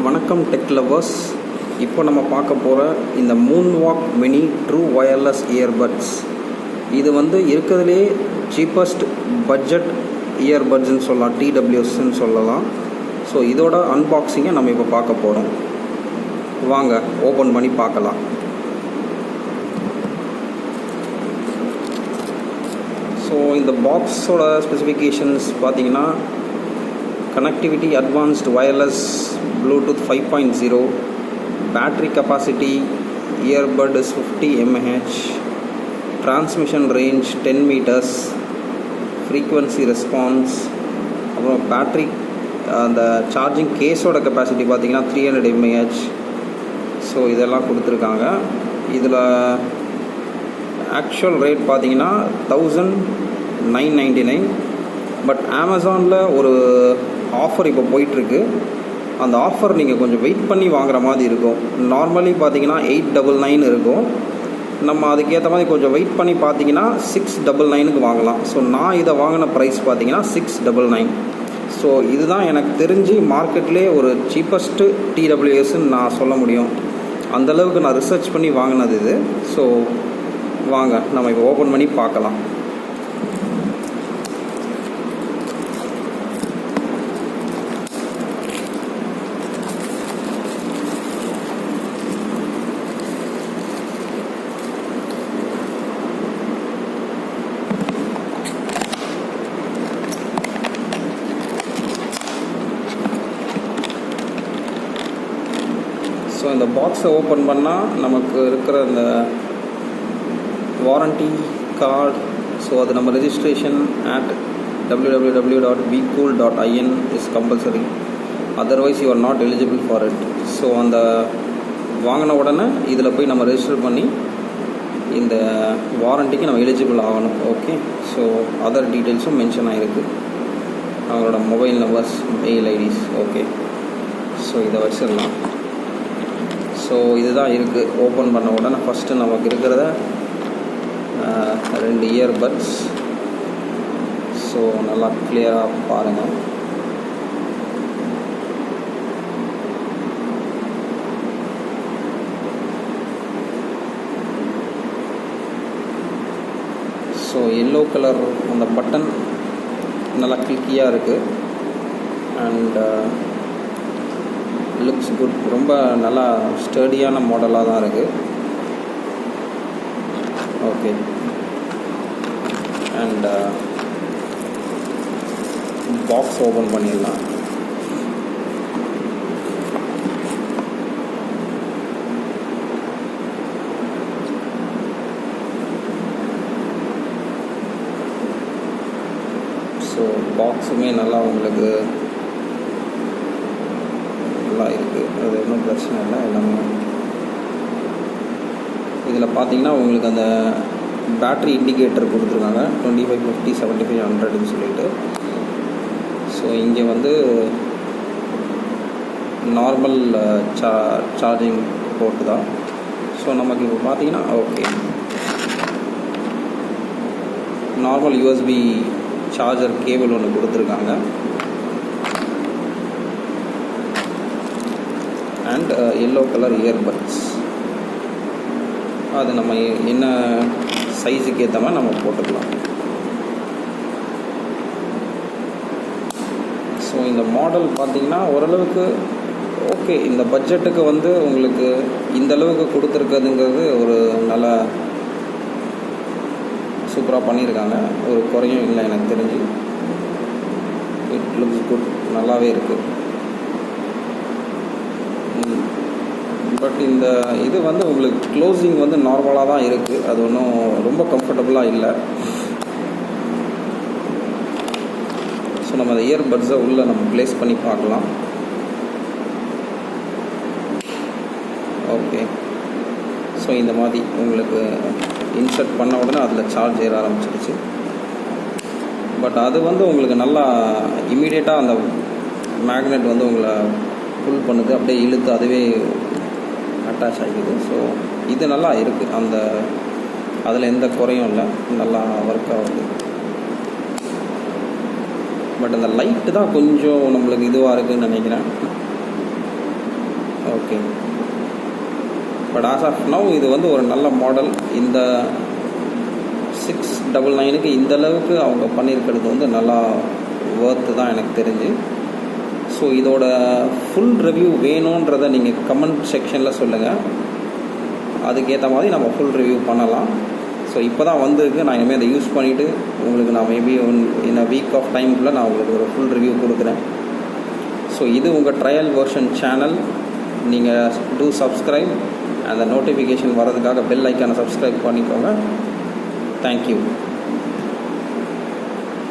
வணக்கம் tech lovers. இப்போ நம்ம பார்க்க போகிற இந்த moonwalk mini true wireless earbuds, இது வந்து இருக்கிறதுலே சீப்பஸ்ட் பட்ஜெட் இயர்பட்ஸ்ன்னு சொல்லலாம், TWSன்னு சொல்லலாம். ஸோ இதோட அன்பாக்சிங்கை நம்ம இப்போ பார்க்க போகிறோம். வாங்க ஓப்பன் பண்ணி பார்க்கலாம். ஸோ இந்த பாக்ஸோட ஸ்பெசிஃபிகேஷன்ஸ் பார்த்தீங்கன்னா, connectivity advanced wireless Bluetooth 5.0, battery capacity earbud is 50 mAh, transmission range 10 meters, frequency response, அப்புறம் பேட்ரி அந்த சார்ஜிங் கேஸோட கெப்பாசிட்டி பார்த்திங்கன்னா 300 mAh. ஸோ இதெல்லாம் கொடுத்துருக்காங்க. இதில் ஆக்சுவல் ரேட் பார்த்திங்கன்னா 1999. பட் அமேசானில் ஒரு ஆஃபர் இப்போ போயிட்டுருக்கு. அந்த ஆஃபர் நீங்கள் கொஞ்சம் வெயிட் பண்ணி வாங்குற மாதிரி இருக்கும். நார்மலி பார்த்தீங்கன்னா 899 இருக்கும். நம்ம அதுக்கேற்ற மாதிரி கொஞ்சம் வெயிட் பண்ணி பார்த்தீங்கன்னா 699க்கு வாங்கலாம். ஸோ நான் இதை வாங்கின ப்ரைஸ் பார்த்தீங்கன்னா 699. ஸோ இதுதான் எனக்கு தெரிஞ்சு மார்க்கெட்லேயே ஒரு சீப்பஸ்ட்டு TWSன்னு நான் சொல்ல முடியும். அந்தளவுக்கு நான் ரிசர்ச் பண்ணி வாங்கினது இது. ஸோ வாங்க நம்ம இப்போ ஓப்பன் பண்ணி பார்க்கலாம். ஸோ இந்த பாக்ஸை ஓப்பன் பண்ணால் நமக்கு இருக்கிற இந்த வாரண்டி கார்டு, ஸோ அது நம்ம registration at www.wecool.in is compulsory, otherwise you are not eligible for it. So அந்த வாங்கின உடனே இதில் போய் நம்ம ரெஜிஸ்டர் பண்ணி இந்த வாரண்டிக்கு நம்ம எலிஜிபிள் ஆகணும். ஓகே, ஸோ அதர் டீட்டெயில்ஸும் மென்ஷன் ஆகிருக்கு, அவங்களோட mobile numbers, mail IDs. Okay, so இதை வச்சிடலாம். ஸோ இதுதான் இருக்குது. ஓப்பன் பண்ண உடனே ஃபஸ்ட்டு நமக்கு இருக்கிறத 2 இயர்பட்ஸ். ஸோ நல்லா கிளியராக பாருங்கள். ஸோ எல்லோ கலர் அந்த பட்டன் நல்லா கிளிக்கியாக இருக்குது அண்ட் லுக்ஸ் குட். ரொம்ப நல்லா ஸ்டடியான மாடலாக தான் இருக்குது. ஓகே, அண்ட் பாக்ஸ் ஓப்பன் பண்ணிடலாம். ஸோ பாக்ஸுமே நல்லா உங்களுக்கு இருக்குது, அது ஒன்றும் பிரச்சனை இல்லை. எல்லாமே இதில் பார்த்தீங்கன்னா உங்களுக்கு அந்த பேட்ரி இண்டிகேட்டர் கொடுத்துருக்காங்க 25, 50, 75, 100ன்னு சொல்லிட்டு. ஸோ இங்கே வந்து நார்மல் சார்ஜிங் போர்ட்டு தான். ஸோ நமக்கு இப்போ பார்த்தீங்கன்னா okay, normal USB charger cable ஒன்று கொடுத்துருக்காங்க அண்ட் எல்லோ கலர் இயர்பட்ஸ். அது நம்ம என்ன சைஸுக்கு ஏற்ற மாதிரி நம்ம போட்டுக்கலாம். ஸோ இந்த மாடல் பார்த்திங்கன்னா ஓரளவுக்கு ஓகே. இந்த பட்ஜெட்டுக்கு வந்து உங்களுக்கு இந்த அளவுக்கு கொடுத்துருக்குதுங்கிறது ஒரு நல்ல சூப்பராக பண்ணியிருக்காங்க. ஒரு குறையும் இல்லை எனக்கு தெரிஞ்சு. இட் லுக்ஸ் குட், நல்லாவே இருக்குது. பட் இந்த இது வந்து உங்களுக்கு க்ளோசிங் வந்து நார்மலாக தான் இருக்குது, அது ஒன்றும் ரொம்ப கம்ஃபர்டபுளாக இல்லை. ஸோ நம்ம அந்த இயர்பட்ஸை உள்ளே நம்ம ப்ளேஸ் பண்ணி பார்க்கலாம். ஓகே, ஸோ இந்த மாதிரி உங்களுக்கு இன்சர்ட் பண்ண உடனே அதில் சார்ஜ் ஏற ஆரம்பிச்சிருச்சு. பட் அது வந்து உங்களுக்கு நல்லா இமீடியட்டாக அந்த மேக்னெட் வந்து உங்களை புல் பண்ணுது, அப்படியே இழுத்து அதுவே அட்டாச் ஆகிக்குது. ஸோ இது நல்லா இருக்குது, அந்த அதில் எந்த குறையும் இல்லை, நல்லா ஒர்க் ஆகுது. பட் அந்த லைட்டு தான் கொஞ்சம் நம்மளுக்கு இதுவாக இருக்குதுன்னு நினைக்கிறேன். Okay. But as of now இது வந்து ஒரு நல்ல மாடல். இந்த 699க்கு இந்த அளவுக்கு அவங்க பண்ணியிருக்கிறது வந்து நல்லா ஒர்த்து தான் எனக்கு தெரிஞ்சு. ஸோ இதோட ஃபுல் ரிவ்யூ வேணுன்றதை நீங்கள் கமெண்ட் செக்ஷனில் சொல்லுங்கள். அதுக்கேற்ற மாதிரி நம்ம ஃபுல் ரிவ்யூ பண்ணலாம். ஸோ இப்போ தான் வந்திருக்கு. நான் இனிமேல் அதை யூஸ் பண்ணிவிட்டு உங்களுக்கு நான் maybe in a week of டைமுக்குள்ளே நான் உங்களுக்கு ஒரு ஃபுல் ரிவ்யூ கொடுக்குறேன். ஸோ இது உங்கள் ட்ரையல் வெர்ஷன் சேனல். நீங்கள் டூ சப்ஸ்கிரைப். அந்த நோட்டிஃபிகேஷன் வரதுக்காக பெல் ஐக்கானை சப்ஸ்கிரைப் பண்ணிக்கோங்க. தேங்க்யூ.